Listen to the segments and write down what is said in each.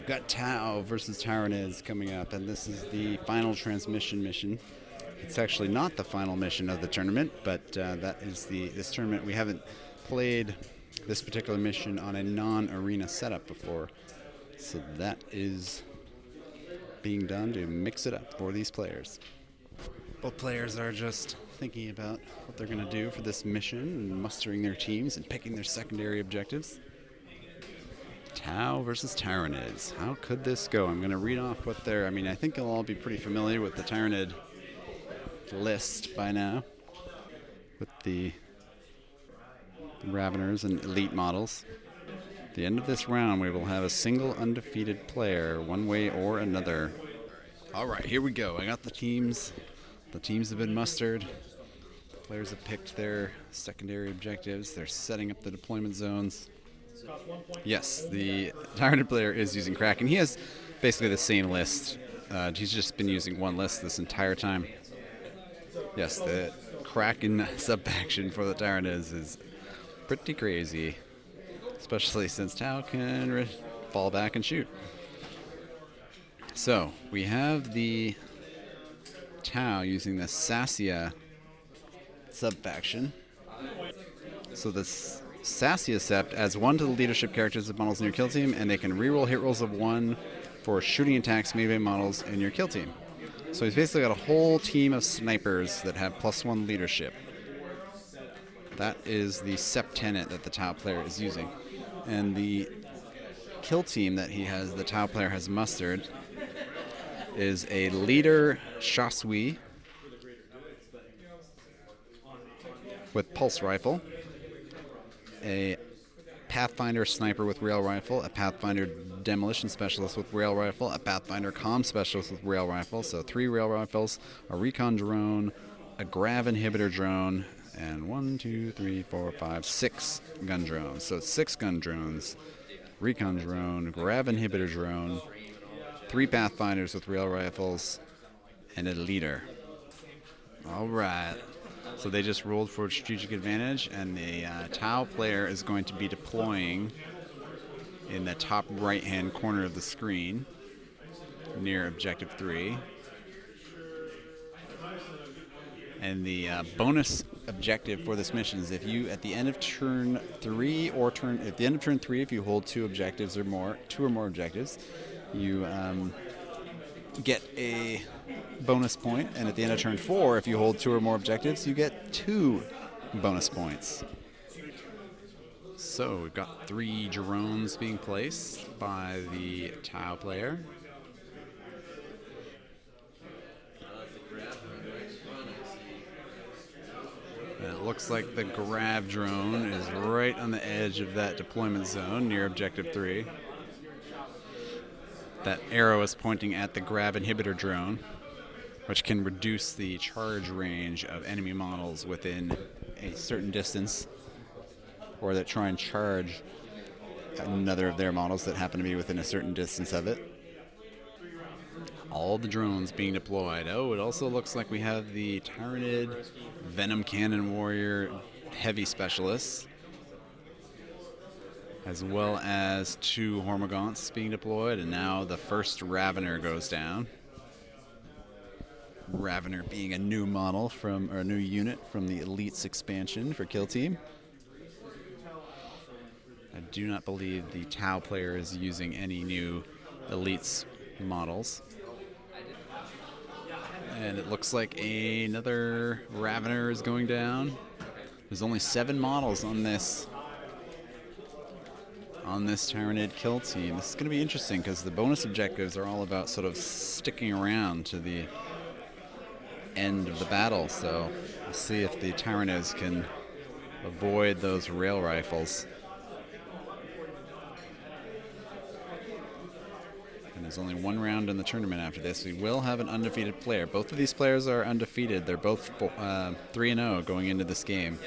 got Tau versus Tyranids coming up, and this is the final transmission mission. It's actually not the final mission of the tournament, but that is this tournament. We haven't played this particular mission on a non-arena setup before, so that is being done to mix it up for these players. Both players are just thinking about what they're going to do for this mission and mustering their teams and picking their secondary objectives. Tau versus Tyranids. How could this go? I'm going to read off what they're... I think you'll all be pretty familiar with the Tyranid list by now, with the Raveners and elite models. At the end of this round, we will have a single undefeated player, one way or another. All right, here we go. I got the teams. The teams have been mustered. The players have picked their secondary objectives. They're setting up the deployment zones. Yes, the Tyranid player is using Kraken. He has basically the same list. He's just been using one list this entire time. Yes, the Kraken sub-faction for the Tyranids is pretty crazy, especially since Tau can fall back and shoot. So, we have the Tau using the Sassia sub-faction. So this Sassia Sept adds 1 to the leadership characters of models in your kill team, and they can reroll hit rolls of 1 for shooting attacks made by models in your kill team. So he's basically got a whole team of snipers that have +1 leadership. That is the Sept tenet that the Tau player is using. And the kill team that the Tau player has mustered is a leader Chasui with pulse rifle, a Pathfinder sniper with rail rifle, a Pathfinder demolition specialist with rail rifle, a Pathfinder comm specialist with rail rifle, so 3 rail rifles, a recon drone, a grav inhibitor drone, and 6 gun drones. So 6 gun drones, recon drone, grav inhibitor drone, 3 Pathfinders with rail rifles, and a leader. All right. So they just rolled for strategic advantage, and the Tau player is going to be deploying in the top right-hand corner of the screen near Objective 3. And the bonus objective for this mission is if you, at the end of turn 3 if you hold 2 objectives or more, 2 or more objectives, you get a bonus point, and at the end of turn 4, if you hold 2 or more objectives, you get 2 bonus points. So we've got 3 drones being placed by the Tau player. And it looks like the grav drone is right on the edge of that deployment zone near Objective 3. That arrow is pointing at the grav inhibitor drone, which can reduce the charge range of enemy models within a certain distance, or that try and charge another of their models that happen to be within a certain distance of it. All the drones being deployed. Oh, it also looks like we have the Tyranid Venom Cannon Warrior Heavy Specialists, as well as 2 Hormagaunts being deployed, and now the first Ravener goes down. Ravener being a new model or a new unit from the Elites expansion for Kill Team. I do not believe the Tau player is using any new Elites models. And it looks like another Ravener is going down. There's only 7 models on this Tyranid kill team. This is going to be interesting because the bonus objectives are all about sort of sticking around to the end of the battle. So we'll see if the Tyranids can avoid those rail rifles. And there's only 1 round in the tournament after this. We will have an undefeated player. Both of these players are undefeated. They're both 3-0 going into this game.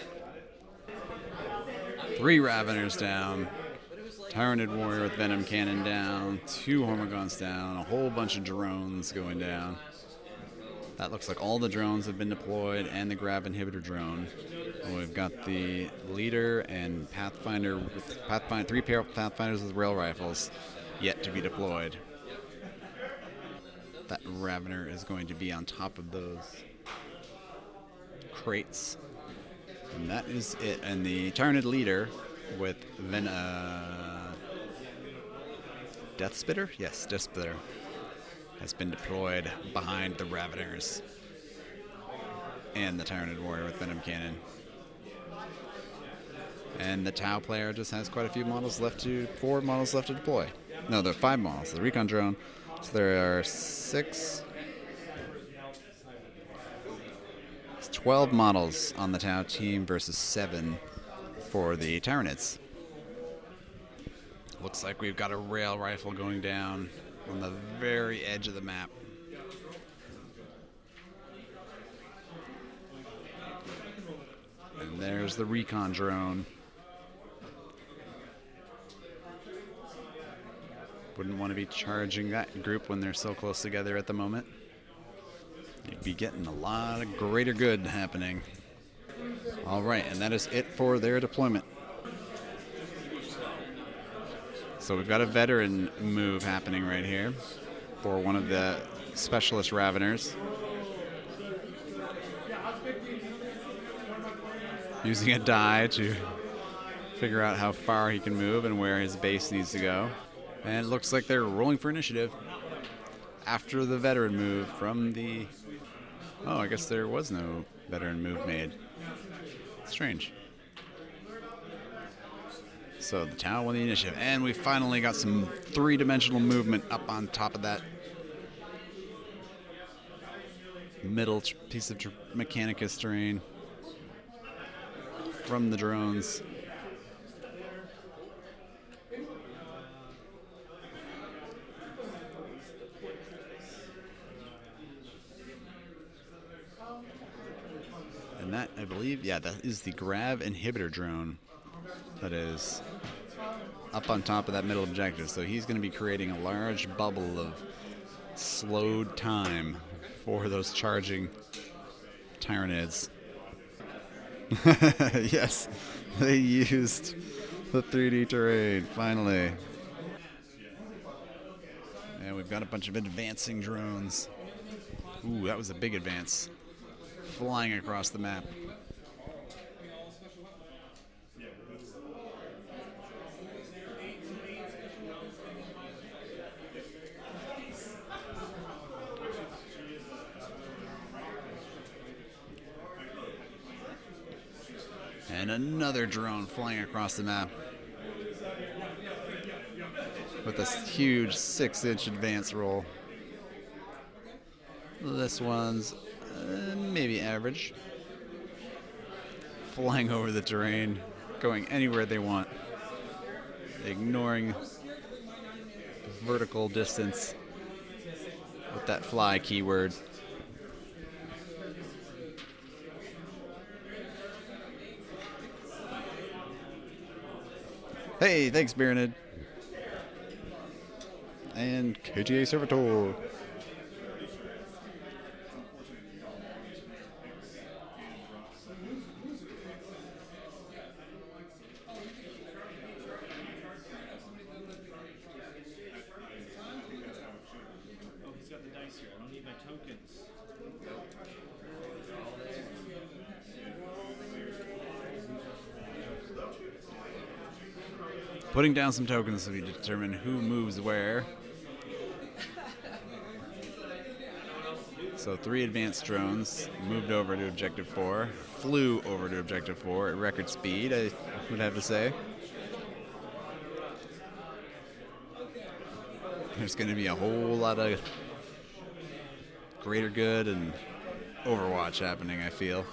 3 Raveners down. Tyranid Warrior with Venom Cannon down. 2 Hormagaunts down. A whole bunch of drones going down. That looks like all the drones have been deployed, and the grav inhibitor drone. And we've got the leader and Pathfinder with 3 Pathfinders with rail rifles. yet to be deployed. That Ravener is going to be on top of those crates. And that is it. And the Tyranid leader with Death Spitter? Yes, Death Spitter has been deployed behind the Raveners and the Tyranid warrior with Venom Cannon. And the Tau player just has quite a few models left to, 4 models left to deploy. No, there are 5 models. The recon drone. So there are 12 models on the Tau team versus 7 for the Tyranids. Looks like we've got a rail rifle going down on the very edge of the map. And there's the recon drone. Wouldn't want to be charging that group when they're so close together at the moment. You'd be getting a lot of greater good happening. All right, and that is it for their deployment. So we've got a veteran move happening right here for one of the specialist Raveners. Using a die to figure out how far he can move and where his base needs to go. And it looks like they're rolling for initiative after the veteran move from the... Oh, I guess there was no veteran move made. Strange. So the Tau won the initiative, and we finally got some 3-dimensional movement up on top of that middle piece of Mechanicus terrain from the drones. And that, I believe, yeah, that is the Grav Inhibitor drone that is up on top of that middle objective. So he's going to be creating a large bubble of slowed time for those charging Tyranids. Yes, they used the 3D terrain, finally. And we've got a bunch of advancing drones. Ooh, that was a big advance. Flying across the map. And another drone flying across the map with this huge 6-inch advance roll. This one's maybe average. Flying over the terrain, going anywhere they want, ignoring vertical distance with that fly keyword. Hey, thanks, Tyranids. And KTA Servitor. Putting down some tokens so we determine who moves where. So 3 advanced drones moved over to Objective 4, flew over to Objective 4 at record speed, I would have to say. There's going to be a whole lot of greater good and Overwatch happening, I feel.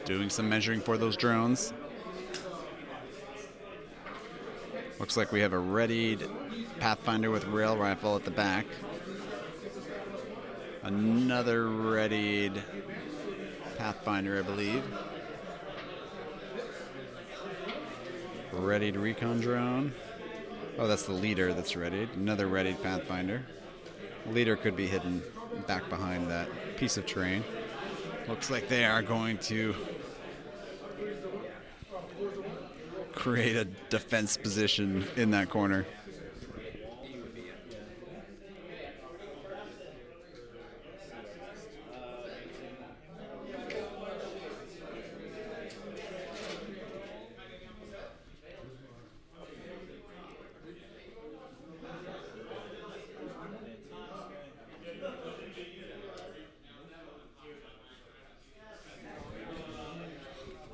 Doing some measuring for those drones. Looks like we have a readied Pathfinder with rail rifle at the back. Another readied Pathfinder, I believe. Readied recon drone. Oh, that's the leader that's readied. Another readied Pathfinder. Leader could be hidden back behind that piece of terrain. Looks like they are going to create a defense position in that corner.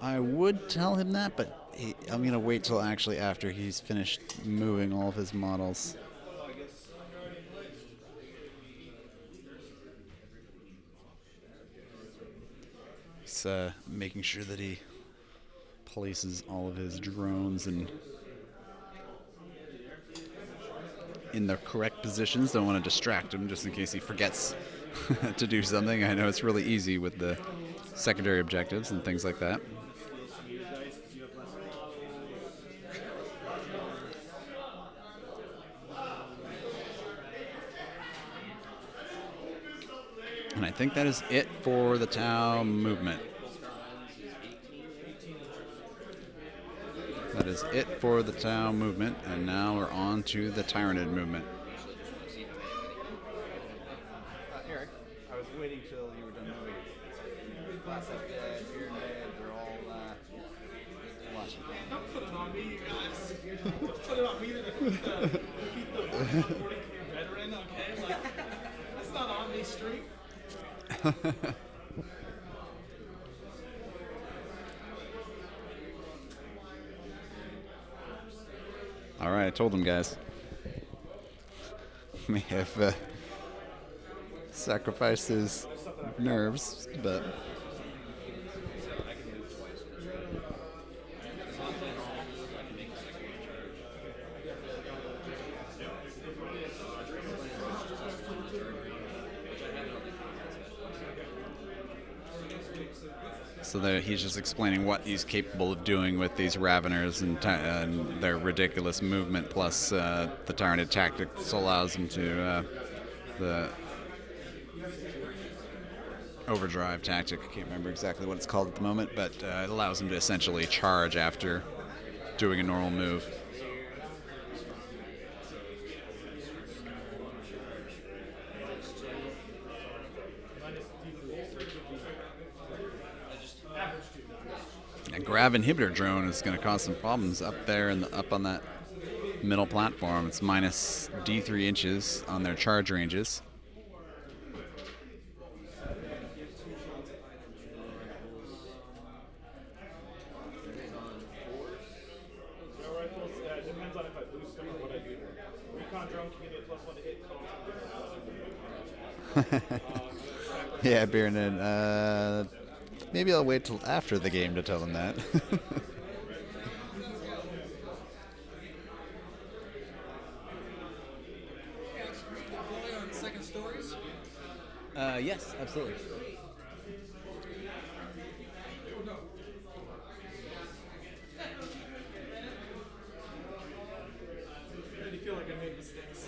I would tell him that, but I'm going to wait till actually after he's finished moving all of his models. He's making sure that he places all of his drones and in the correct positions. Don't want to distract him just in case he forgets to do something. I know it's really easy with the secondary objectives and things like that. And I think that is it for the Tau movement. That is it for the Tau movement, and now we're on to the Tyranid movement. Eric, I was waiting till you were done moving. Class up Tyranids are all watching. Don't put it on me, you guys. Don't put it on me to defeat the 40K veteran, okay? Like, that's not on me street. All right, I told them, guys. May have sacrificed his nerves, but so there, he's just explaining what he's capable of doing with these Raveners and their ridiculous movement, plus the Tyranid tactics allows him to the overdrive tactic. I can't remember exactly what it's called at the moment, but it allows him to essentially charge after doing a normal move. A grav inhibitor drone is going to cause some problems up there and up on that middle platform. It's minus D3 inches on their charge ranges. Depends on if I boost them or what I do. Recon drone can give me a +1 to hit. Yeah, Biernan. Maybe I'll wait till after the game to tell them that. On second stories? Yes, absolutely. I really feel like I made mistakes.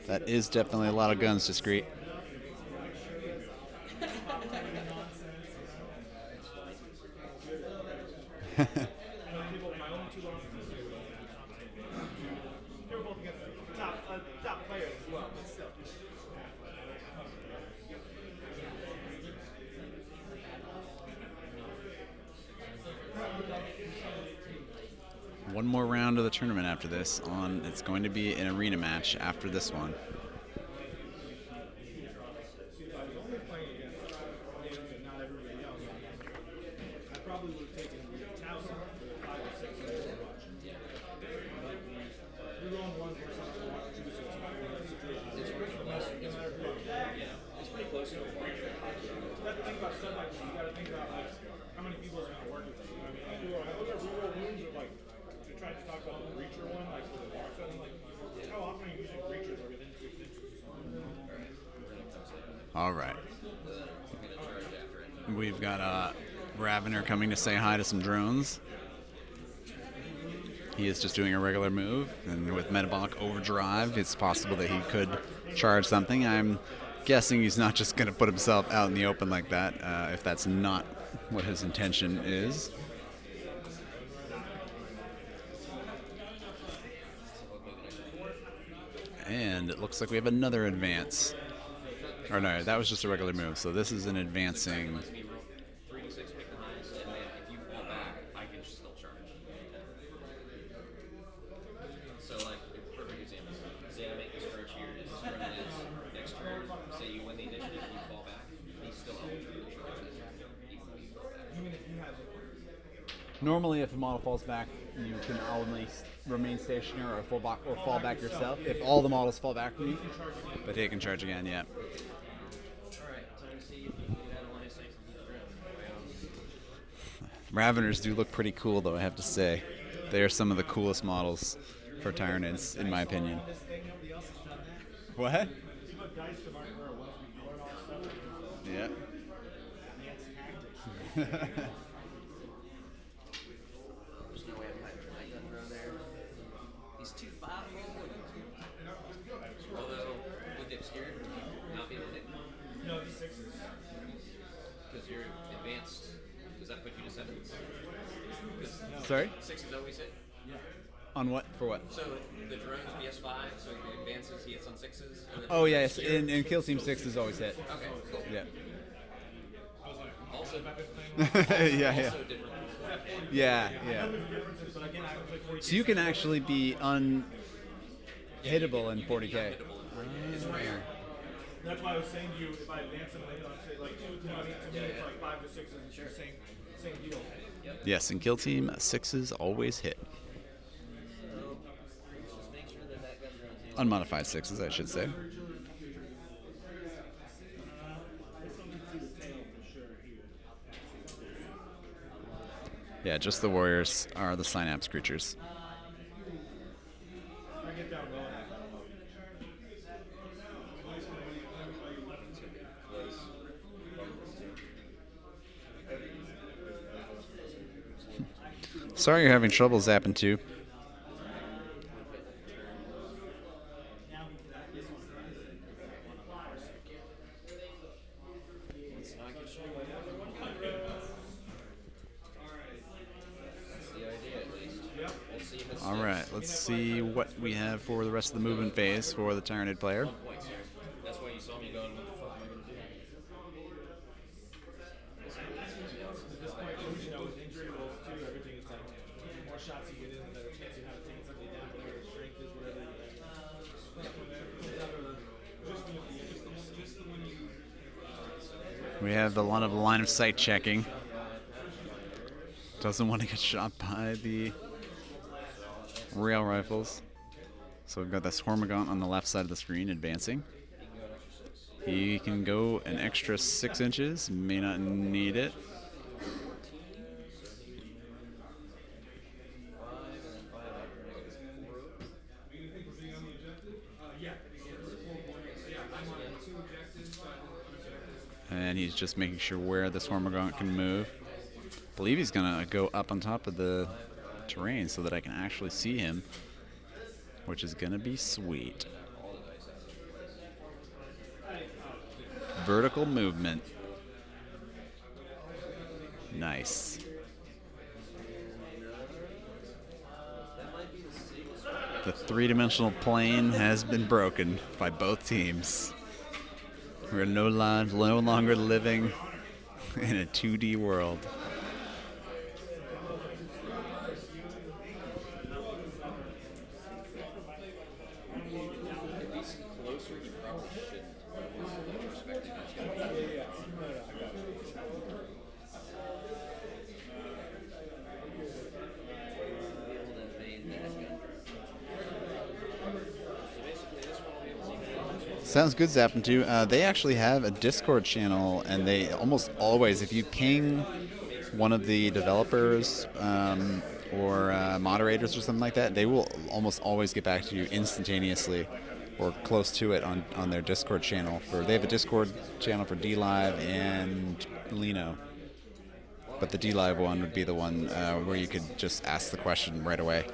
That is definitely a lot of guns, Discreet. They were both against top players as well, but still. One more round of the tournament after this. It's going to be an arena match after this one. I probably would have taken Tau for 5 or 6 Overwatch. You're on one versus Overwatch 2, so it's pretty close to Overwatch. You have to think about stuff like that. You got to think about like All right. We've got Ravener coming to say hi to some drones. He is just doing a regular move, and with Metabolic Overdrive, it's possible that he could charge something. I'm guessing he's not just going to put himself out in the open like that, if that's not what his intention is. And it looks like we have another advance. Or no, that was just a regular move, so this is an advancing. 3d6, pick the highest, and then if you fall back, I can still charge. So, like, perfect example. Say I make this charge here, this run is next turn. Say you win the initiative, you fall back. He's still eligible to charge this, even though you fall back. Normally, if a model falls back, you can only remain stationary or fall back yourself. If all the models fall back from you, But he can charge again, yeah. Alright, time to see if you can get out of line of sight from each round. Raveners do look pretty cool, though, I have to say. They are some of the coolest models for Tyranids, in my opinion. What? Yeah. There's no way I'm hiding my gun around there. He's 2-5 although, with the obscured, would you not be able to hit? No, he's sixes. Because you're advanced. Does that put you to 7s? Sorry? 6s always hit. On what? For what? So the drone's BS5, so he advances, he hits on 6s. And then Oh, yes. In Kill Team 6 is always hit. Okay, cool. Yeah. Also, yeah. also different. Yeah. So you can actually be unhittable in 40K. That's why I was saying to you, if I advance him later, I'd say like, to me it's like 5 to 6s. It's the same deal. Yes, in Kill Team, 6s always hit. Just make sure that that gun drone's the Unmodified 6s, I should say. Yeah, just the warriors are the synapse creatures. I get down low. Sorry you're having trouble zapping too. All right, let's see what we have for the rest of the movement phase for the Tyranid player. That's why you saw me going, what the fuck am I going to do? At this point, you know, with injury rolls too, everything is like, the more shots you get in, the better chance you have of taking somebody down, whatever the strength is, whatever. We have a lot of line of sight checking. Doesn't want to get shot by the rail rifles. So we've got this Hormigaunt on the left side of the screen advancing. He can go an extra 6 inches, may not need it. And he's just making sure where this Hormigaunt can move. I believe he's going to go up on top of the terrain so that I can actually see him, which is going to be sweet. Vertical movement. Nice. The three-dimensional plane has been broken by both teams. We're no longer living in a 2D world. If he's closer, he probably shouldn't. Respecting his Sounds good, Zappin' 2. They actually have a Discord channel, and they almost always, if you ping one of the developers or moderators or something like that, they will almost always get back to you instantaneously or close to it on their Discord channel. They have a Discord channel for Dlive and Lino. But the Dlive one would be the one where you could just ask the question right away.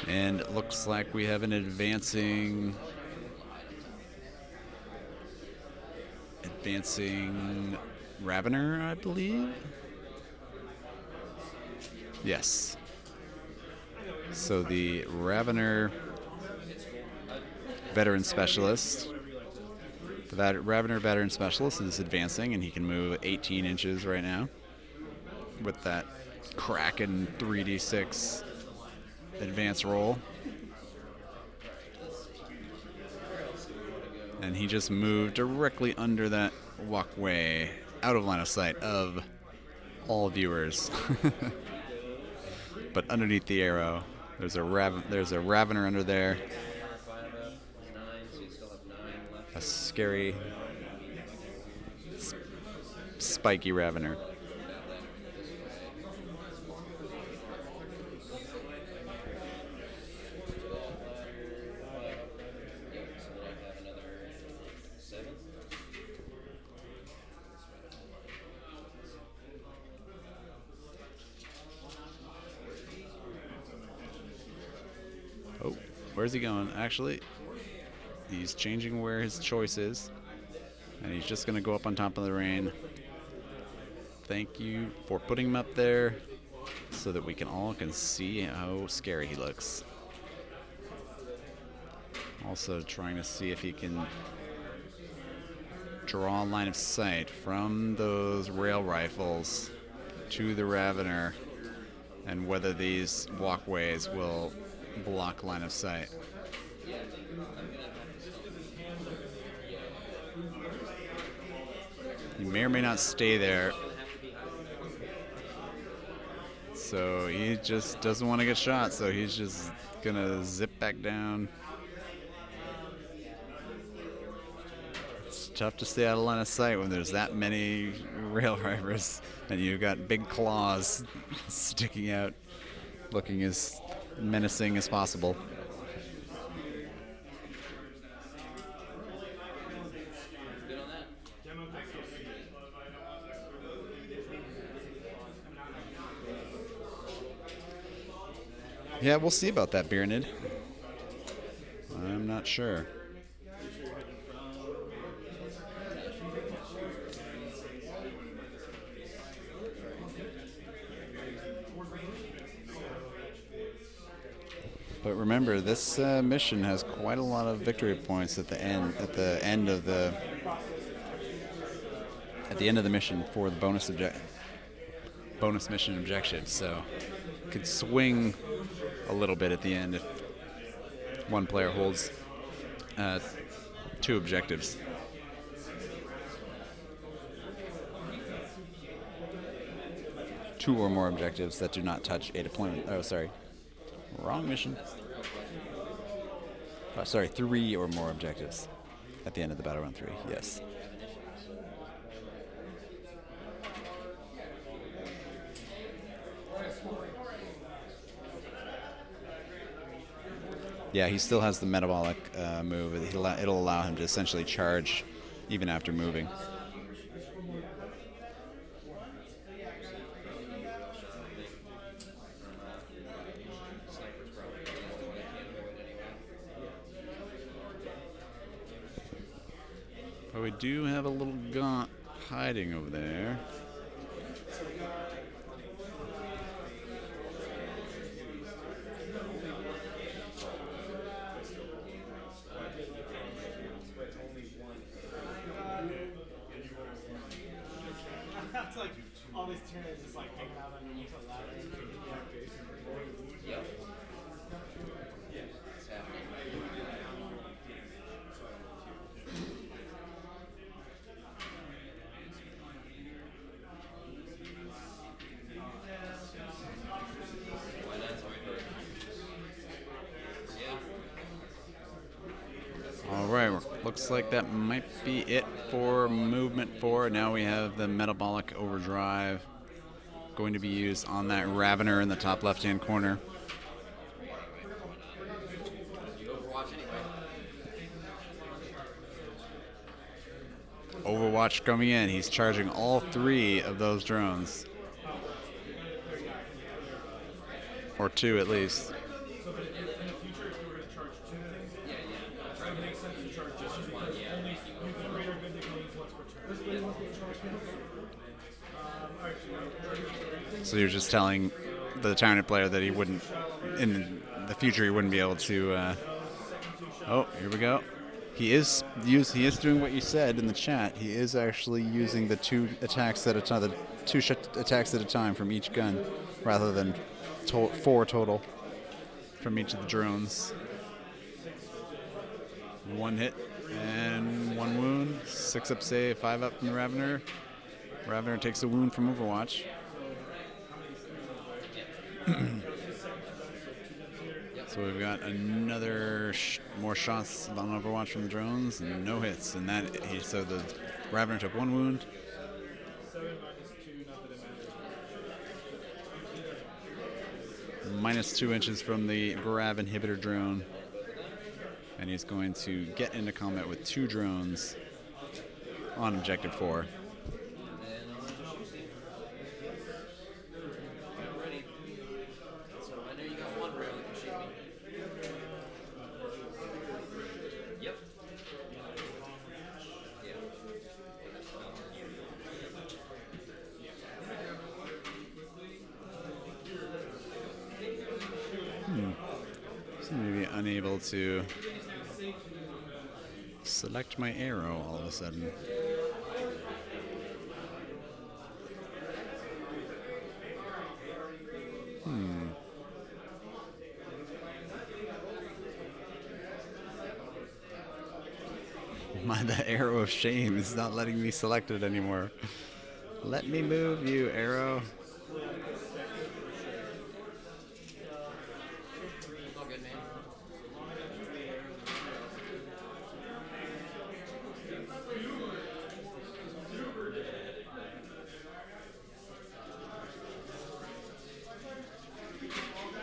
And it looks like we have an advancing Ravener, I believe. Yes. So the Ravener veteran specialist. The Ravener veteran specialist is advancing, and he can move 18 inches right now with that Kraken 3d6 advance roll. And he just moved directly under that walkway, out of line of sight of all viewers. But underneath the arrow, there's a Ravener under there. A scary, spiky Ravener. Oh, where's he going? Actually, he's changing where his choice is, and he's just going to go up on top of the rain. Thank you for putting him up there so that we can all see how scary he looks. Also trying to see if he can draw a line of sight from those rail rifles to the Ravener, and whether these walkways will block line of sight. He may or may not stay there. So he just doesn't want to get shot, so he's just gonna zip back down. It's tough to stay out of line of sight when there's that many rail drivers and you've got big claws sticking out, looking as menacing as possible. Yeah, we'll see about that, Tyranids. I'm not sure. But remember, this mission has quite a lot of victory points at the end of the mission for the bonus mission objective. So it could swing a little bit at the end if one player holds 2 objectives. Two or more objectives that do not touch a deployment. Oh, sorry. Wrong mission. Oh, sorry, 3 or more objectives at the end of the Battle Round 3. Yes. Yeah, he still has the metabolic move. It'll allow him to essentially charge even after moving. But we do have a little gaunt hiding over there. It's like all these Tyranids just like hanging out underneath a ladder. Yep. It's happening. Why not? Yeah. All right, looks like that might be it for movement 4. Now we have the Metabolic Overdrive going to be used on that Ravener in the top left-hand corner. You Overwatch anyway. Overwatch coming in. He's charging all 3 of those drones. Or 2 at least. So, but in the future, if you were to charge 2 things, it would make sense to charge just one. Only you can greater good that can use once per turn. So you're just telling the Tyranids player that he wouldn't, in the future, he wouldn't be able to. Oh, here we go. He is doing what you said in the chat. He is actually using the 2 attacks at a time, attacks at a time from each gun, rather than 4 total from each of the drones. 1 hit and 1 wound. 6 up save, 5 up from the Ravener. Ravener takes a wound from Overwatch. So we've got another more shots on Overwatch from the drones, and no hits. And so the Ravener took 1 wound. 7 minus 2, not that it matters. Minus 2 inches from the grab inhibitor drone. And he's going to get into combat with 2 drones on objective 4. Ready. So I know you got 1 rail that can shoot me. Yep. Yeah. Seem to be unable to select my arrow all of a sudden. The arrow of shame is not letting me select it anymore. Let me move you, arrow. All good, man.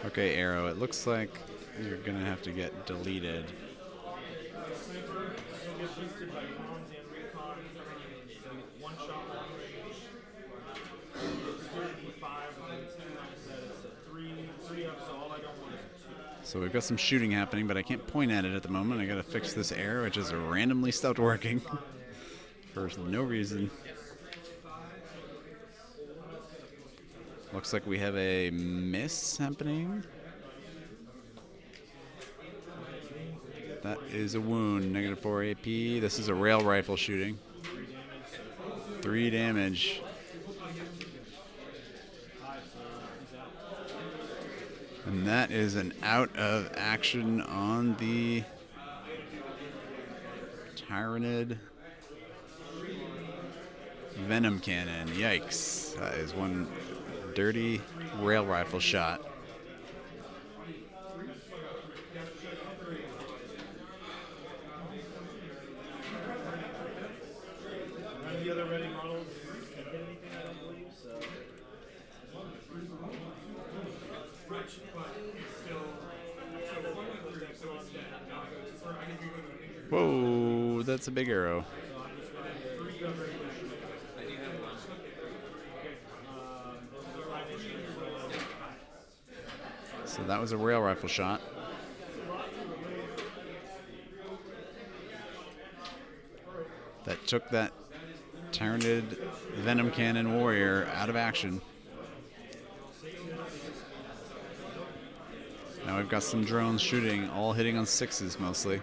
Okay, arrow, it looks like you're gonna have to get deleted. Sniper, you'll get boosted by cons and recon. So you get 1 shot long range. It's 35 with a 10 set. It's a 3 up, so all I don't want is a 2. So we've got some shooting happening, but I can't point at it at the moment. I gotta fix this arrow, which just randomly stopped working for no reason. Looks like we have a miss happening. That is a wound, -4 AP. This is a rail rifle shooting. 3 damage. And that is an out of action on the Tyranid Venom Cannon. Yikes. That is one dirty rail rifle shot. None of the other ready models can hit anything, I don't believe, so. Whoa, that's a big arrow. So that was a rail rifle shot. That took that Tyranid Venom Cannon warrior out of action. Now we've got some drones shooting, all hitting on 6s mostly.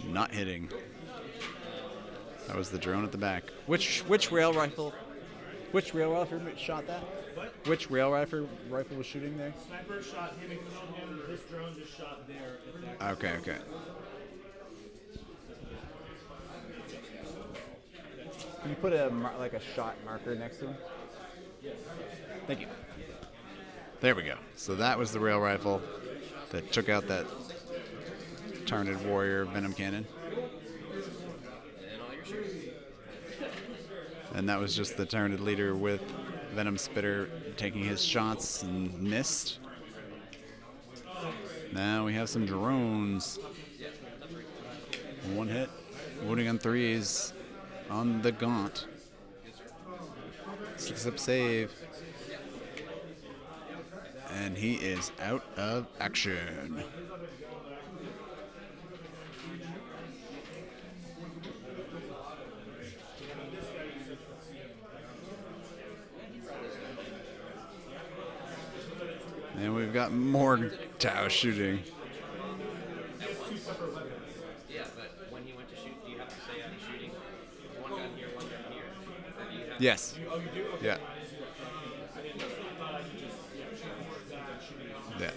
Not hitting. That was the drone at the back. Which rail rifle? Which rail rifle shot that? What? Which rail rifle was shooting there? Sniper shot him and killed him. This drone just shot there at that. Okay, okay. Can you put a shot marker next to him? Yes. Thank you. There we go. So that was the rail rifle that took out that Tyranid warrior Venom Cannon. And all your shooting. And that was just the Tyranid leader with Venom Spitter taking his shots and missed. Now we have some drones. One hit, wounding on 3s on the Gaunt. 6-up save. And he is out of action. And we've got more Tau shooting. Yeah, but when he went to shoot, do you have to say I'm shooting one gun here, one gun here? Or do you have Yes. Yeah. Yeah.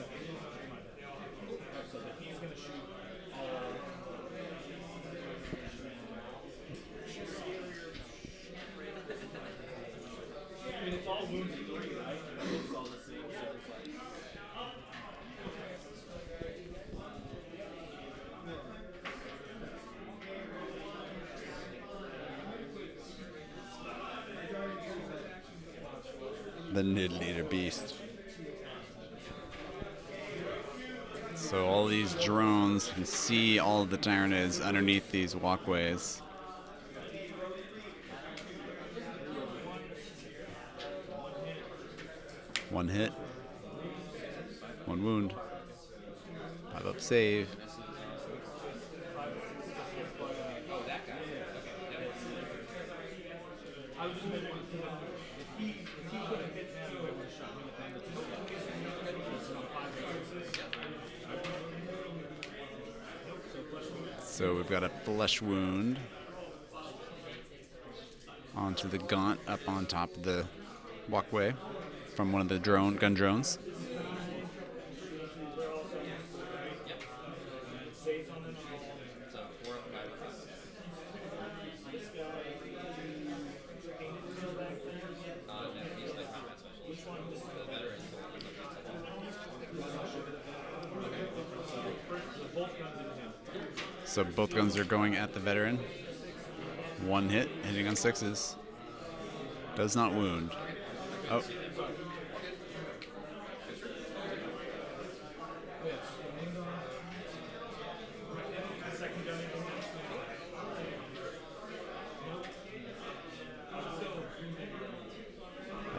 I mean, it's all wounded 3, right? It's all the same, so it's like... The Nid Leader Beast. So all these drones can see all of the Tyranids underneath these walkways. One hit. One wound. 5-up save. I was just wondering if he could have hit them, they would have shot him at the end of the So we've got a flesh wound onto the Gaunt up on top of the walkway from one of the gun drones. So both guns are going at the veteran. One hit, hitting on 6s. Does not wound. Oh.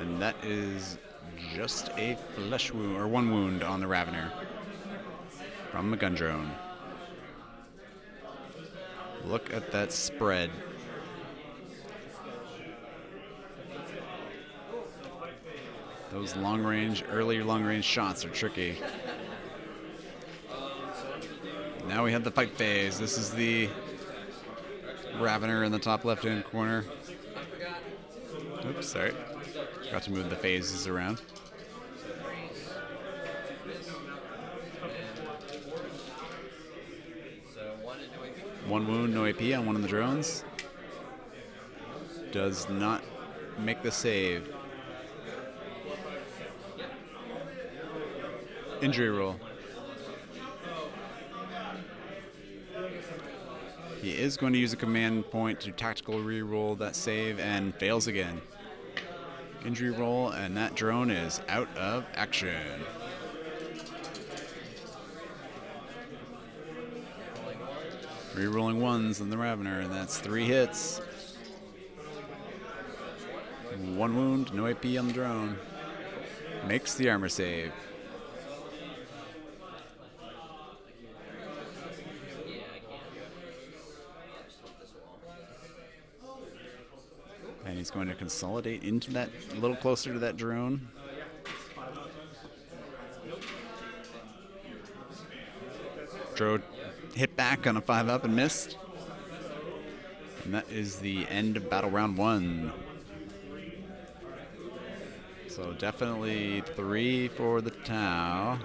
And that is just a flesh wound, or one wound on the Ravener from a gun drone. Look at that spread. Those early long-range shots are tricky. Now we have the Pike Phase. This is the Ravener in the top left-hand corner. Oops, sorry. Got to move the phases around. One wound, no AP on one of the drones. Does not make the save. Injury roll. He is going to use a command point to tactical reroll that save and fails again. Injury roll, and that drone is out of action. Rerolling ones on the Ravener, and that's 3 hits. One wound, no AP on the drone. Makes the armor save. And he's going to consolidate into that, a little closer to that drone. Drone hit back on a 5-up and missed. And that is the end of battle round 1. So definitely 3 for the Tau.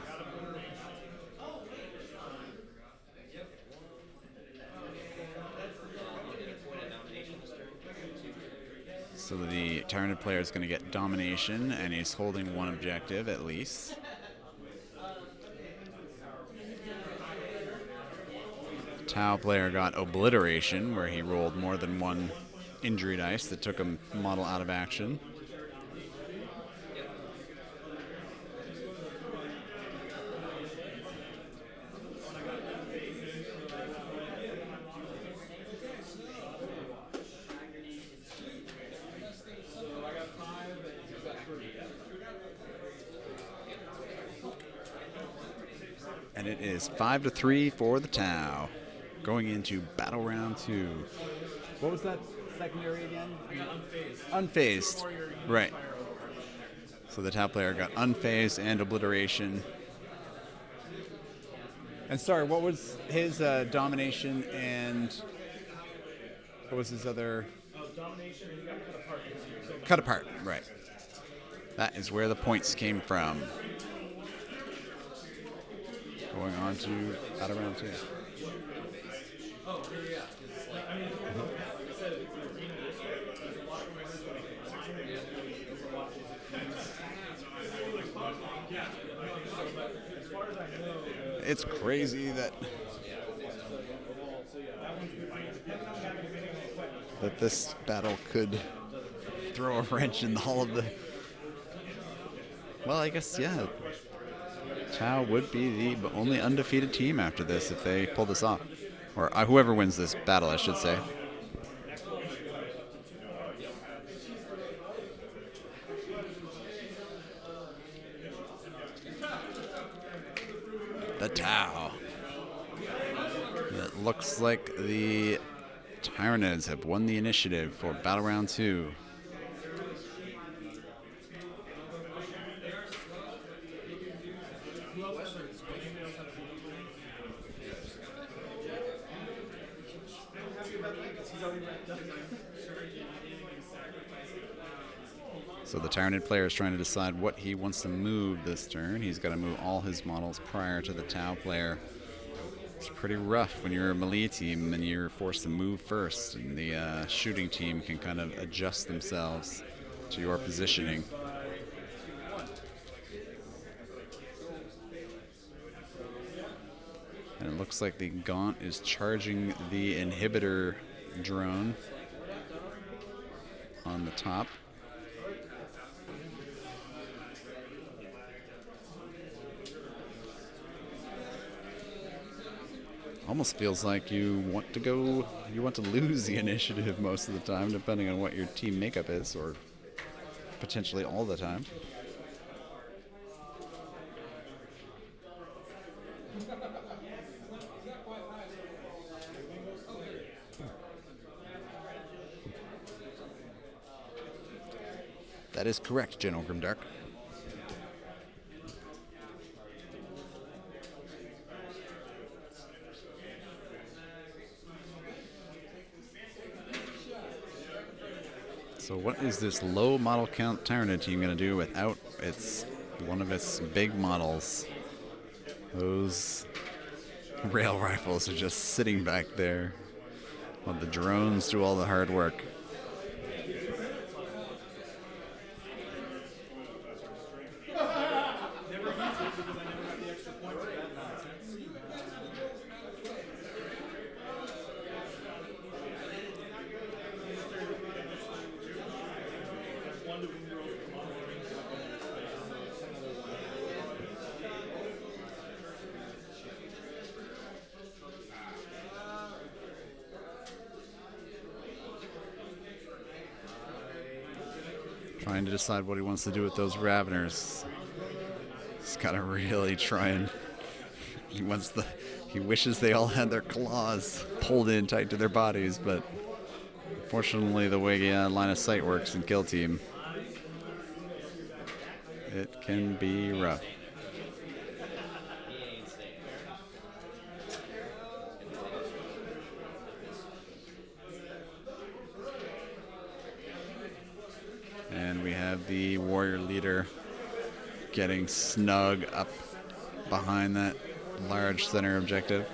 So the Tyranid player is going to get domination, and he's holding one objective at least. Tau player got obliteration, where he rolled more than one injury dice that took a model out of action. it is 5-3 for the Tau. Going into battle round 2. What was that secondary again? Unfazed. Right. So the Tau player got unfazed and obliteration. And sorry, what was his domination and what was his other? Domination, you got cut apart. Cut apart, right. That is where the points came from. Going on to battle round 2. It's crazy that this battle could throw a wrench in all of the. Well, I guess yeah. Tau would be the only undefeated team after this if they pull this off, or whoever wins this battle, I should say. The Tau. It looks like the Tyranids have won the initiative for battle round 2. So the Tyranid player is trying to decide what he wants to move this turn. He's got to move all his models prior to the Tau player. It's pretty rough when you're a melee team and you're forced to move first, and the shooting team can kind of adjust themselves to your positioning. And it looks like the Gaunt is charging the inhibitor drone on the top. Almost feels like you want to lose the initiative most of the time, depending on what your team makeup is, or potentially all the time. That is correct, General Grimdark. So what is this low model count Tyranid team going to do without one of its big models? Those rail rifles are just sitting back there while the drones do all the hard work. Trying to decide what he wants to do with those Raveners. He's got to really try and he wishes they all had their claws pulled in tight to their bodies, but unfortunately the way line of sight works in Kill Team, it can be rough. And we have the warrior leader getting snug up behind that large center objective.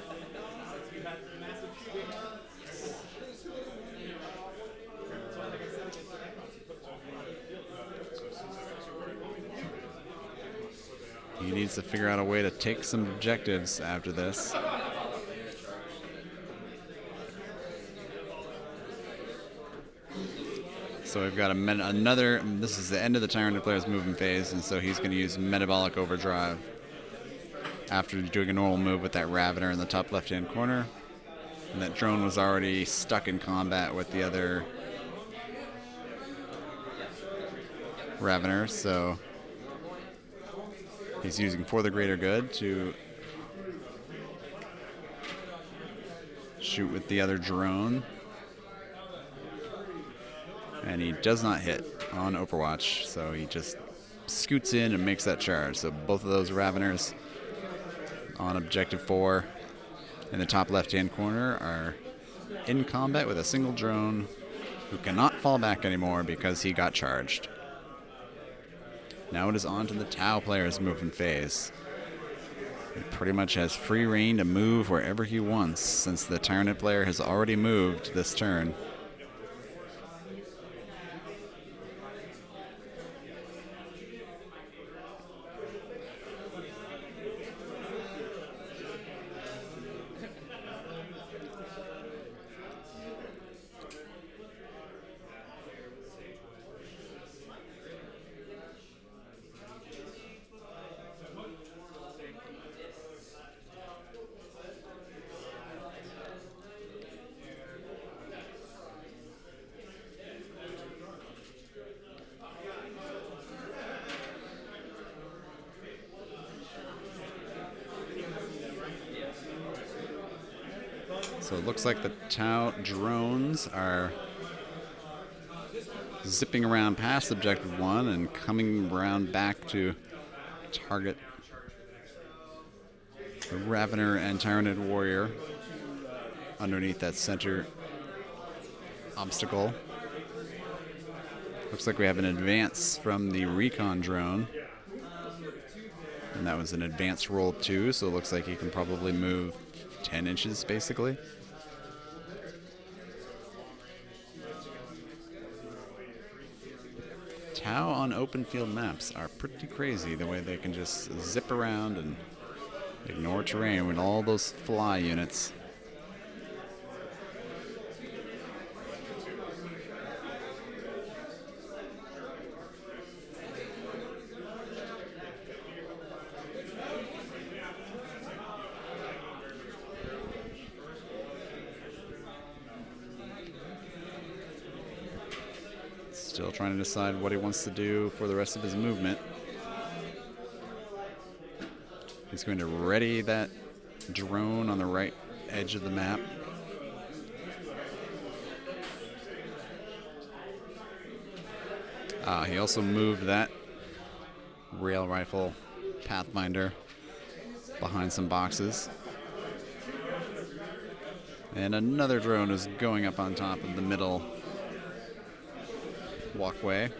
He needs to figure out a way to take some objectives after this. So we've got another, this is the end of the Tyranid player's movement phase, and so he's going to use Metabolic Overdrive after doing a normal move with that Ravener in the top left-hand corner. And that drone was already stuck in combat with the other Ravener, so he's using For the Greater Good to shoot with the other drone. And he does not hit on Overwatch, so he just scoots in and makes that charge. So both of those Raveners on Objective 4 in the top left-hand corner are in combat with a single drone who cannot fall back anymore because he got charged. Now it is on to the Tau player's movement phase. He pretty much has free reign to move wherever he wants since the Tyranid player has already moved this turn. So it looks like the Tau drones are zipping around past Objective 1 and coming around back to target the Ravener and Tyranid warrior underneath that center obstacle. Looks like we have an advance from the recon drone. And that was an advanced roll 2, so it looks like he can probably move 10 inches basically. Tau on open field maps are pretty crazy the way they can just zip around and ignore terrain with all those fly units. Still trying to decide what he wants to do for the rest of his movement. He's going to ready that drone on the right edge of the map. He also moved that rail rifle Pathfinder behind some boxes. And another drone is going up on top of the middle walkway.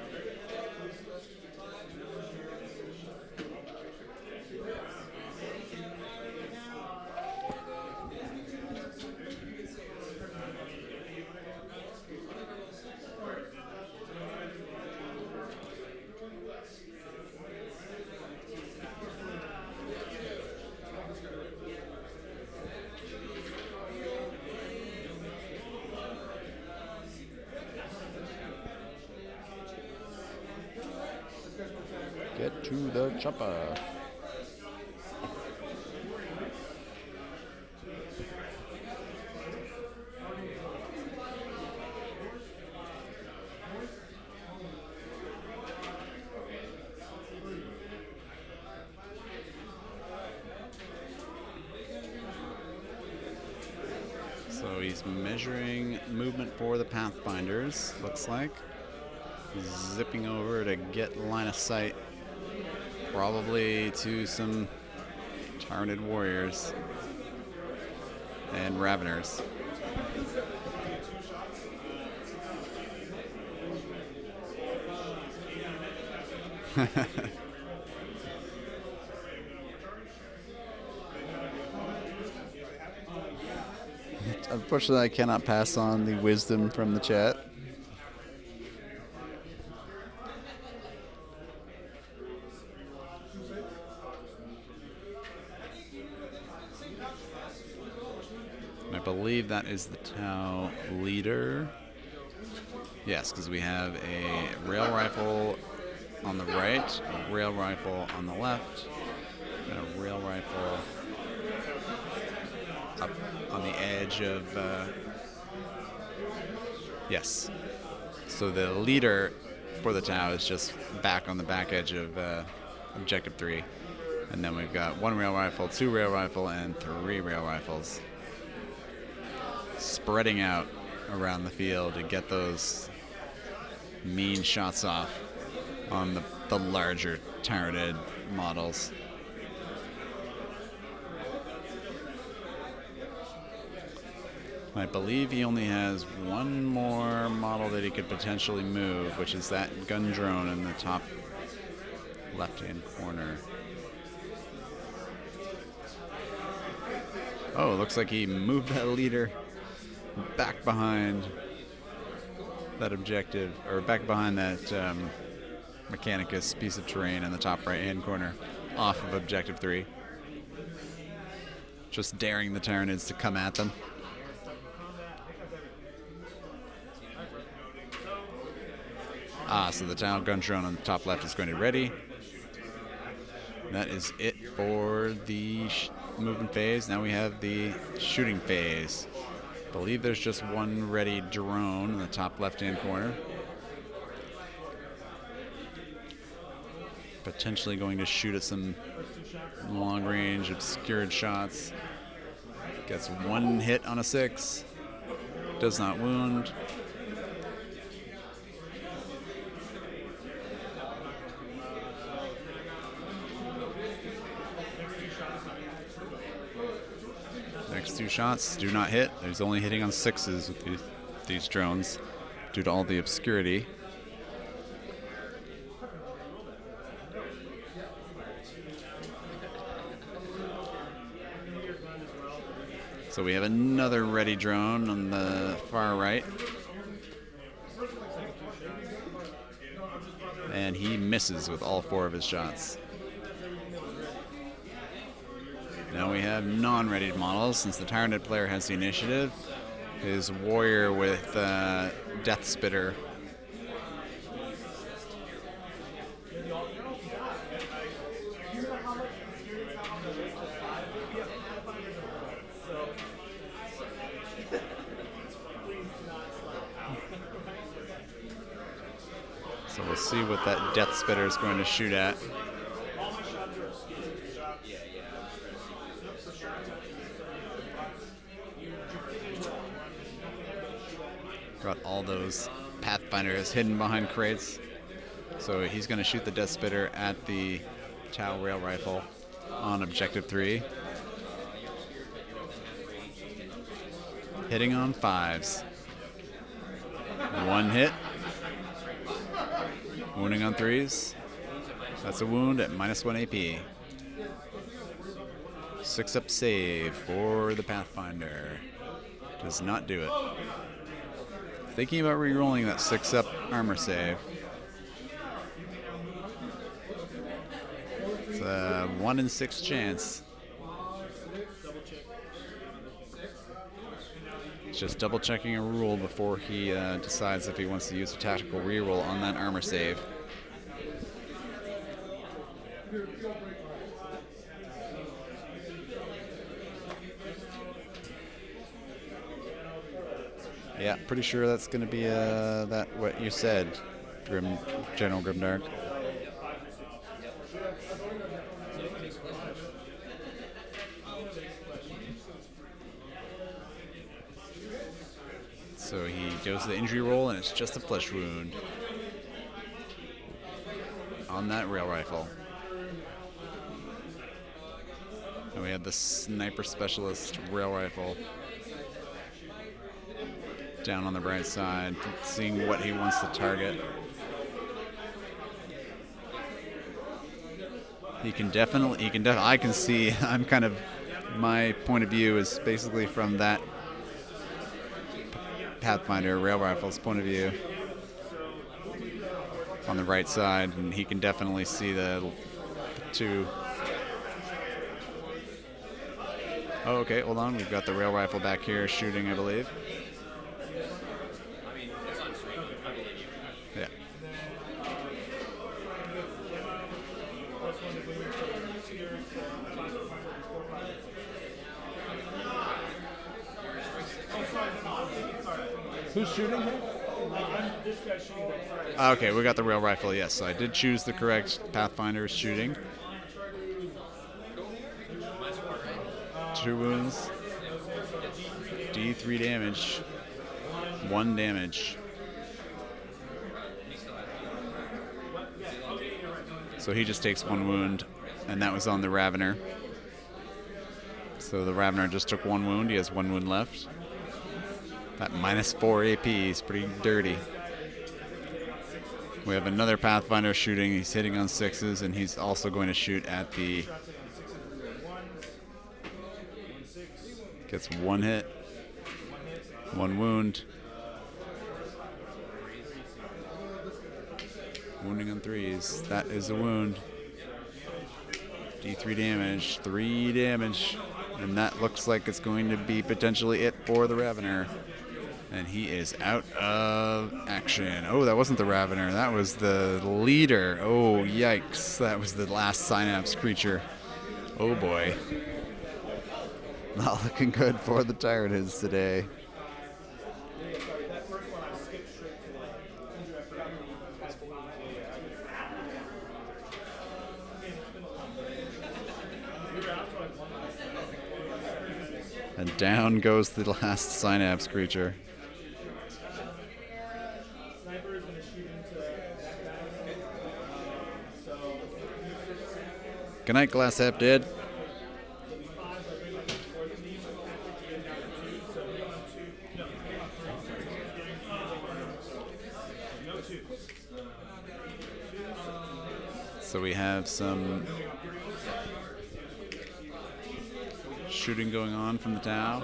Get to the chopper. So he's measuring movement for the Pathfinders, looks like. Zipping over to get line of sight, probably to some Tyranid warriors and Raveners. Unfortunately, I cannot pass on the wisdom from the chat. I believe that is the Tau leader. Yes, because we have a rail rifle on the right, a rail rifle on the left, and a rail rifle up on the edge of... yes. So the leader for the Tau is just back on the back edge of Objective 3. And then we've got one rail rifle, two rail rifle, and three rail rifles. spreading out around the field to get those mean shots off on the larger Tyranid models. I believe he only has one more model that he could potentially move, which is that gun drone in the top left-hand corner. Oh, looks like he moved that leader back behind that objective, or back behind that Mechanicus piece of terrain in the top right-hand corner, off of objective 3. Just daring the Tyranids to come at them. So the town gun drone on the top left is going to be ready. That is it for the movement phase. Now we have the shooting phase. I believe there's just one ready drone in the top left-hand corner. Potentially going to shoot at some long-range obscured shots. Gets one hit on a 6. Does not wound. Next 2 shots do not hit. There's only hitting on 6s with these drones due to all the obscurity. So we have another ready drone on the far right. And he misses with all 4 of his shots. Now we have non-readied models. Since the Tyranid player has the initiative, his warrior with Death Spitter. So we'll see what that Death Spitter is going to shoot at. Got all those Pathfinders hidden behind crates. So he's going to shoot the Death Spitter at the Tau Rail Rifle on Objective 3. Hitting on 5s. 1 hit. Wounding on 3s. That's a wound at -1 AP. 6-up save for the Pathfinder. Does not do it. Thinking about re-rolling that 6-up armor save. It's a 1 in 6 chance. It's just double checking a rule before he decides if he wants to use a tactical re-roll on that armor save. Yeah, pretty sure that's going to be that what you said, General Grimdark. So he goes to the injury roll, and it's just a flesh wound on that rail rifle. And we have the sniper specialist rail rifle down on the right side, seeing what he wants to target. I can see, I'm kind of, my point of view is basically from that Pathfinder rail rifle's point of view on the right side, and he can definitely see the 2. Oh, okay, hold on, we've got the rail rifle back here shooting, I believe. Yeah. Who's shooting him? Okay, we got the rail rifle, yes. So I did choose the correct Pathfinder shooting. 2 wounds. D3 damage. 1 damage. So he just takes 1 wound, and that was on the Ravener. So the Ravener just took 1 wound. He has 1 wound left. That -4 AP is pretty dirty. We have another Pathfinder shooting. He's hitting on 6s, and he's also going to shoot at the... Gets 1 hit. 1 wound. Wounding on 3s. That is a wound. D3 damage. 3 damage. And that looks like it's going to be potentially it for the Ravener. And he is out of action. Oh, that wasn't the Ravener. That was the leader. Oh, yikes. That was the last Synapse creature. Oh, boy. Not looking good for the Tyranids today. And down goes the last Synapse creature. Good night, Glass Half Dead. So we have some shooting going on from the Tau.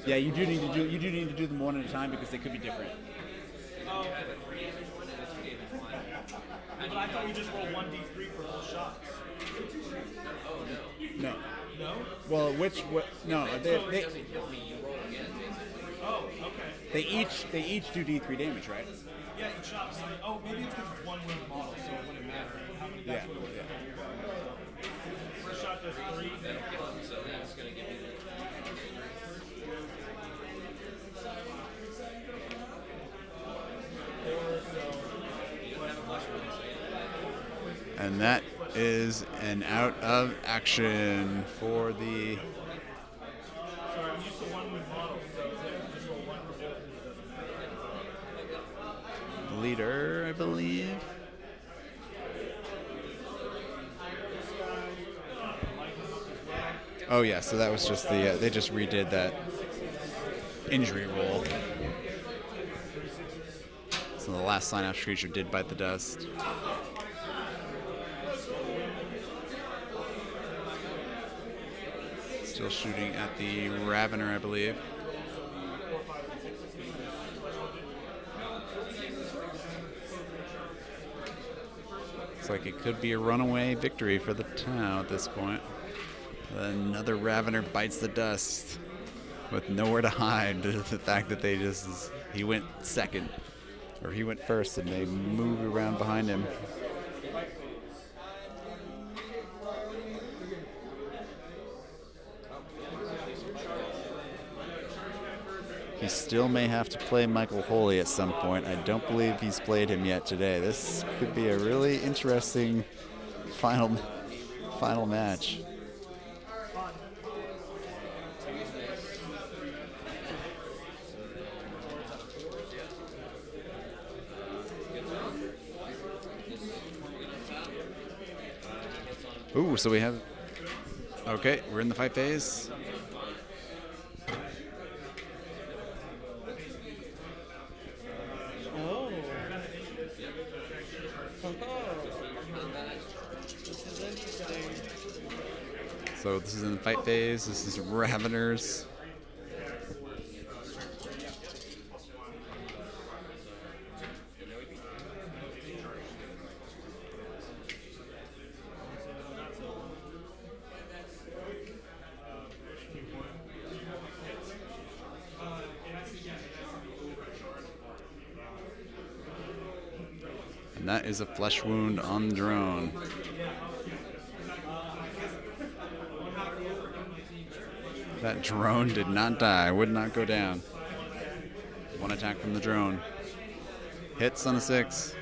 Yeah, you do need to do them one at a time because they could be different. But I thought you just roll 1d3 for both shots. No. No? Well, no, they Oh, okay. they each do D3 damage, right? Yeah, each shot. So, oh, maybe it's because it's 1 wound model, so it wouldn't matter how many. That's what it was. First shot does 3. So that's going to give you And that is an out of action for the Sorry, I'm used to 1 wound model, so just roll 1 for both. leader, I believe. Oh yeah, so that was just the they just redid that injury roll. So the last Synapse creature did bite the dust. Still shooting at the Ravener, I believe. Looks like it could be a runaway victory for the Tau at this point. Another Ravener bites the dust with nowhere to hide. The fact that he went second, or he went first, and they moved around behind him. He still may have to play Michael Holy at some point. I don't believe he's played him yet today. This could be a really interesting final match. Ooh, so we have... Okay, we're in the fight phase. Oh. This is interesting. So this is in the fight phase. This is Raveners. And that is a flesh wound on the drone. That drone did not die, would not go down. 1 attack from the drone. Hits on a 6.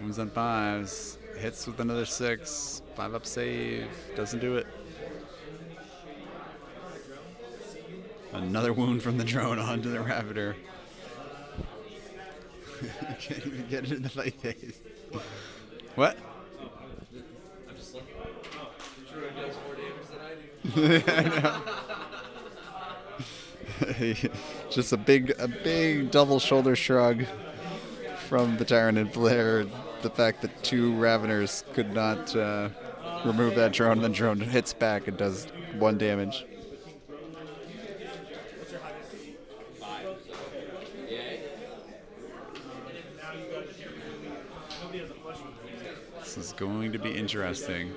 Moves on 5s. Hits with another 6. 5 up save. Doesn't do it. Another wound from the drone onto the Raptor. Can't even get it in the fight phase. What? I'm just like, Drew does more damage than I do. Just a big double shoulder shrug from the Tyranid player. The fact that 2 Raveners could not remove that drone, and the drone hits back and does 1 damage. This is going to be interesting.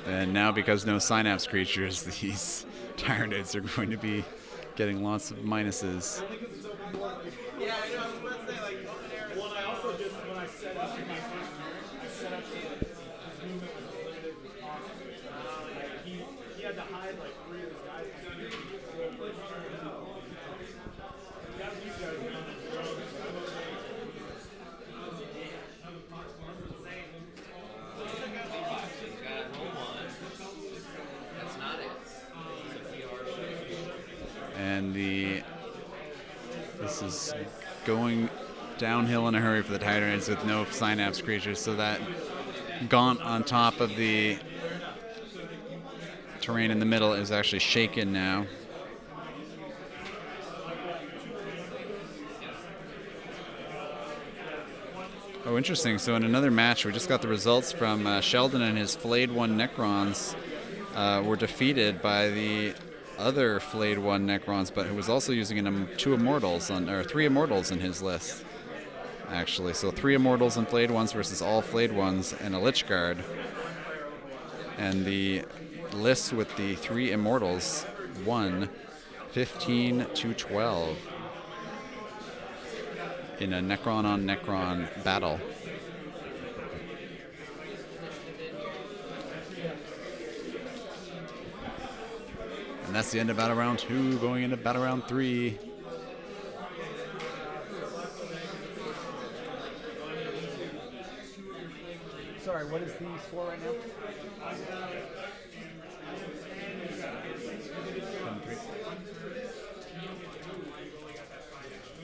And now, because no Synapse creatures, these Tyranids are going to be getting lots of minuses. Yeah, I know. I was about to say, like, well, I also just, when I set up in my first turn, I set up so that his movement was as limited as possible. So, like, he had to hide, like, 3 of his guys. Got these guys down on the road, but I'm okay. That's not it. And this is going downhill in a hurry for the Tyranids with no Synapse creatures, so that Gaunt on top of the terrain in the middle is actually shaken now. Oh, interesting. So in another match, we just got the results from Sheldon, and his Flayed 1 Necrons were defeated by the other Flayed 1 Necrons, but who was also using 2 Immortals, or 3 Immortals in his list, actually. So 3 Immortals and Flayed 1s versus all Flayed 1s and a Lich Guard. And the list with the 3 Immortals won 15-12 in a Necron on Necron battle. And that's the end of Battle Round 2, going into Battle Round 3. Sorry, what is the score right now?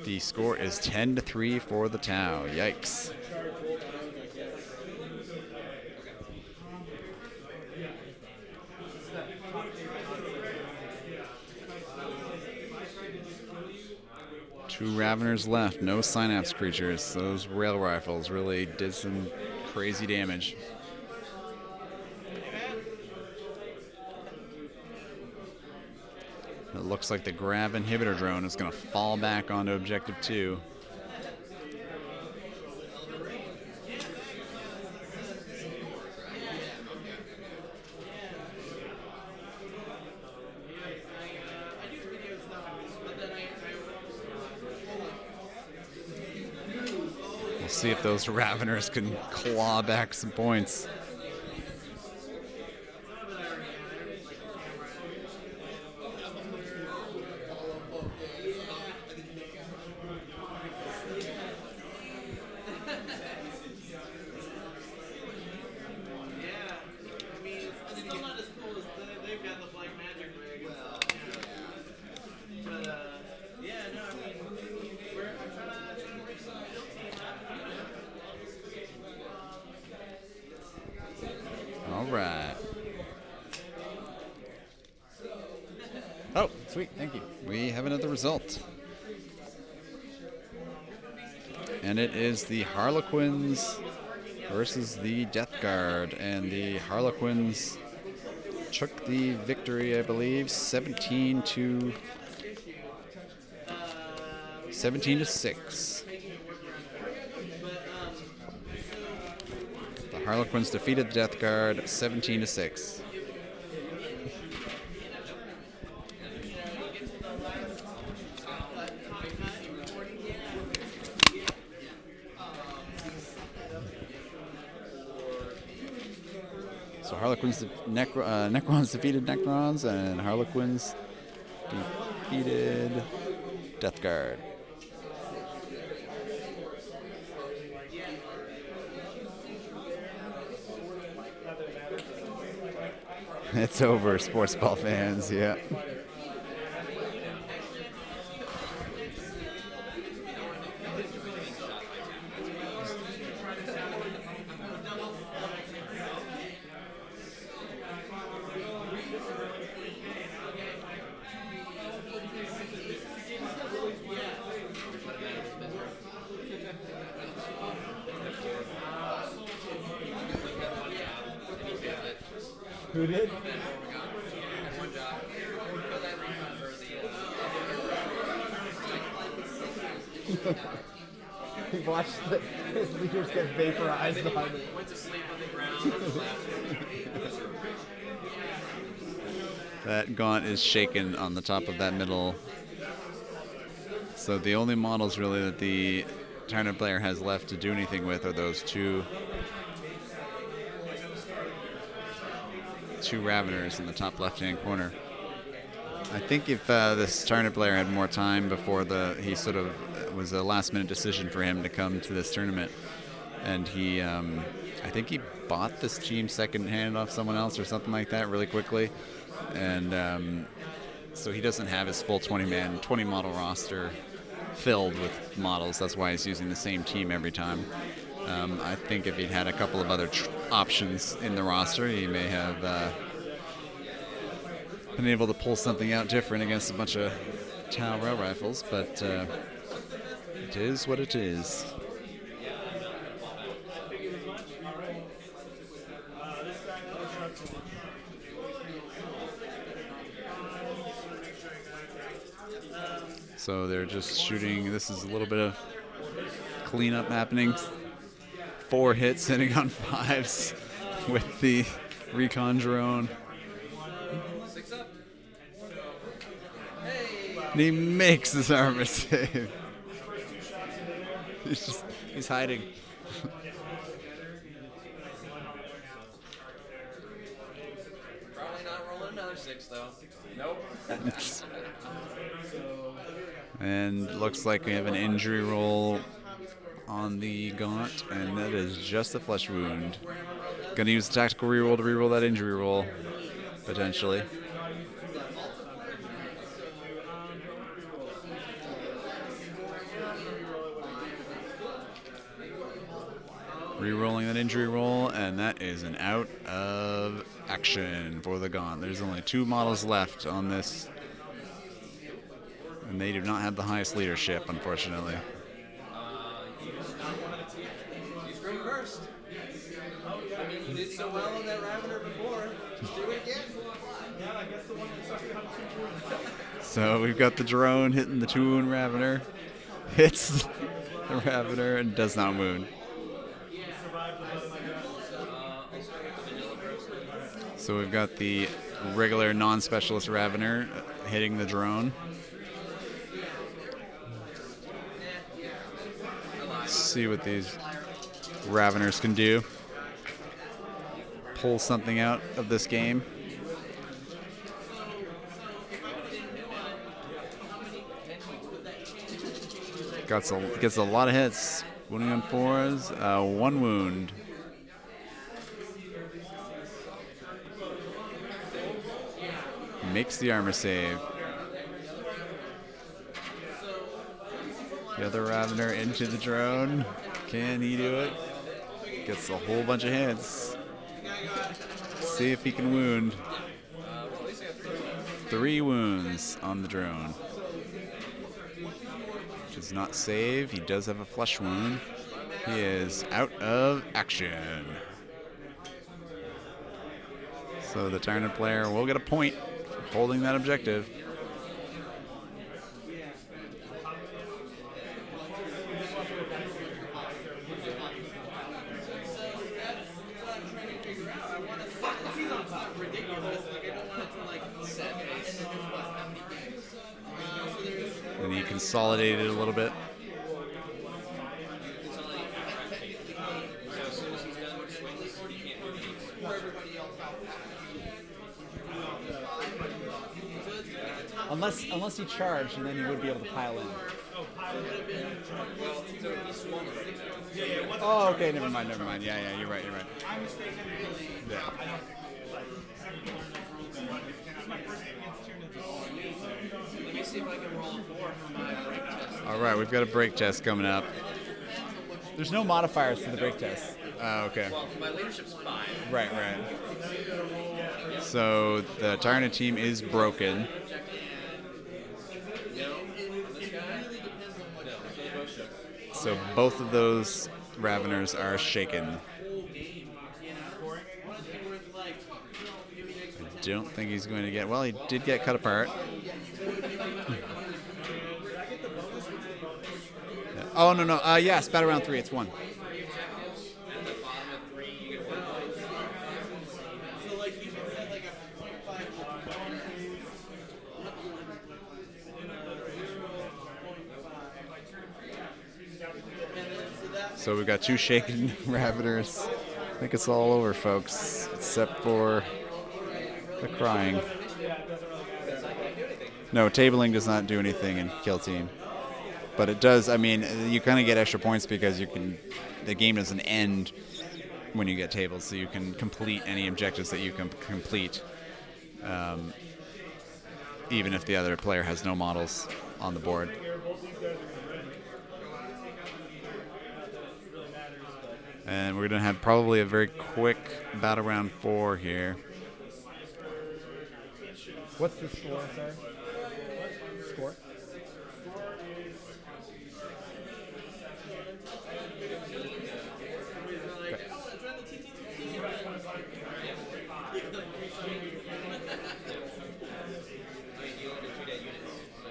The score is 10-3 for the Tau. Yikes. Two Raveners left, no Synapse creatures. Those rail rifles really did some crazy damage. It looks like the Grav inhibitor drone is going to fall back onto Objective 2. We'll see if those Raveners can claw back some points. All right. Oh, sweet. Thank you. We have another result. And it is the Harlequins versus the Death Guard. And the Harlequins took the victory, I believe, 17-6. The Harlequins defeated the Death Guard 17-6. So Harlequins, Necrons defeated Necrons, and Harlequins defeated Death Guard. It's over, sports ball fans. Yeah. Who did? He watched his leaders get vaporized behind him. Went to sleep on the ground. That gaunt is shaken on the top of that middle. So the only models really that the Tyranids player has left to do anything with are those two Raveners in the top left-hand corner. I think if this Tyranids player had more time before he sort of was a last-minute decision for him to come to this tournament, and he, I think he bought this team second-hand off someone else or something like that really quickly, and so he doesn't have his full 20 model roster filled with models. That's why he's using the same team every time. I think if he'd had a couple of other options in the roster, he may have been able to pull something out different against a bunch of Tau rail rifles, but it is what it is. So they're just shooting. This is a little bit of cleanup happening. 4 hits hitting on 5s with the recon drone. 6 up. And he makes this armor save. He's hiding. Probably not rolling another 6 though. Nope. And looks like we have an injury roll on the gaunt, and that is just a flesh wound. Gonna use the tactical reroll to reroll that injury roll, potentially. Rerolling that injury roll, and that is an out of action for the gaunt. There's only 2 models left on this, and they do not have the highest leadership, unfortunately. You scream first. I mean, you did so well on that Ravener before. Just do it again. Yeah, I guess the one that sucked out 2 wounds. So we've got the drone hitting the 2-wound Ravener, hits the Ravener, and does not wound. So we've got the regular non-specialist Ravener hitting the drone. Let's see what these Raveners can do. Pull something out of this game. Gets a lot of hits. Wounding on 4s. 1 wound. Makes the armor save. The other Ravener into the drone. Can he do it? Gets a whole bunch of hits. See if he can wound. 3 wounds on the drone. Does not save. He does have a flesh wound. He is out of action. So the Tyranid player will get a point for holding that objective. And he consolidated a little bit. Unless he charged, and then he would be able to pile in. Well, so he's swung already. Oh, okay. Never mind. Yeah, you're right. I'm mistaken. Yeah. I don't This is my first game against Tyranids. Let me see if I can roll a 4 for my break test. All right, we've got a break test coming up. There's no modifiers to the break test. Okay. Well, my leadership's 5. Right. So the Tyrant team is broken. No, on this guy? No, so they're both shook. So both of those Raveners are shaken. I don't think he's going to get... Well, he did get cut apart. Oh, no. Yes, battle round 3. It's 1. At the bottom of 3, you get 1 point. So like you can set like a 0.5 So we've got 2 shaken Raveners. I think it's all over, folks, except for the crying. No, tabling does not do anything in Kill Team. But it does, I mean, you kind of get extra points because the game doesn't end when you get tabled, so you can complete any objectives that you can complete, even if the other player has no models on the board. And we're going to have probably a very quick battle round 4 here. What's the score, sir? Score? I mean, you only did 2 dead units, so...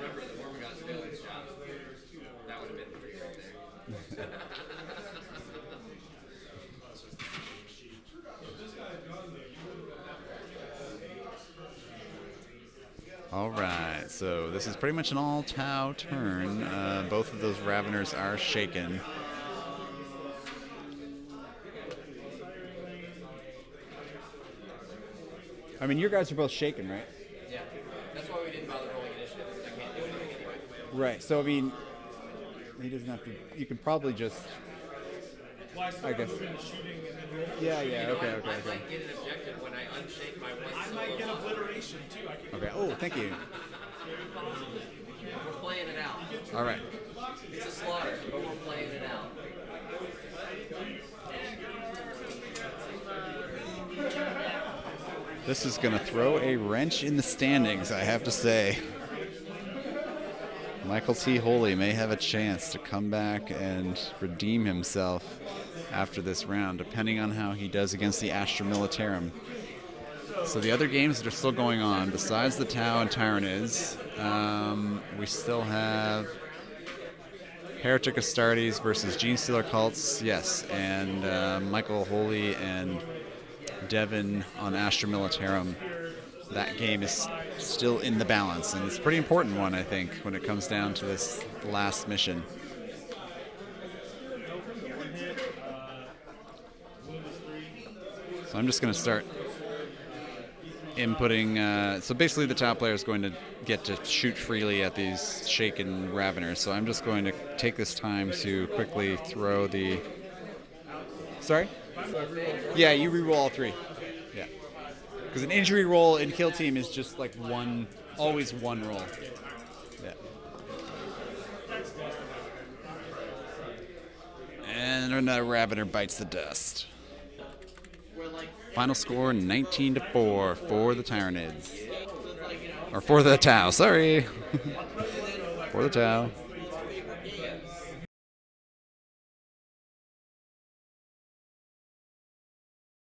Remember, the worm got failed his job. That would have been 3 right there. All right, so this is pretty much an all-Tau turn. Both of those Raveners are shaken. I mean, your guys are both shaken, right? Yeah. That's why we didn't bother rolling initiative. I can't do anything anyway. Right. So I mean, he doesn't have to. You can probably just. I guess. Yeah. Okay. I might get an objective when I unshake my one I solo might get monster. obliteration too. I can Okay. Oh, thank you. We're playing it out. All right. It's a slaughter, but we're playing it out. This is going to throw a wrench in the standings, I have to say. Michael T. Holy may have a chance to come back and redeem himself after this round, depending on how he does against the Astra Militarum. So the other games that are still going on, besides the Tau and Tyranids, we still have Heretic Astartes versus Gene Stealer Cults, yes, and Michael Holy and Devin on Astra Militarum. That game is still in the balance, and it's a pretty important one, I think, when it comes down to this last mission. So I'm just going to start inputting. So basically the top player is going to get to shoot freely at these shaken Raveners. So I'm just going to take this time to quickly throw the... Sorry? Yeah, you reroll all 3. Yeah. Because an injury roll in Kill Team is just like always one roll. Yeah. And another Ravener bites the dust. Final score 19-4 for the Tyranids. Or for the Tau, sorry. For the Tau.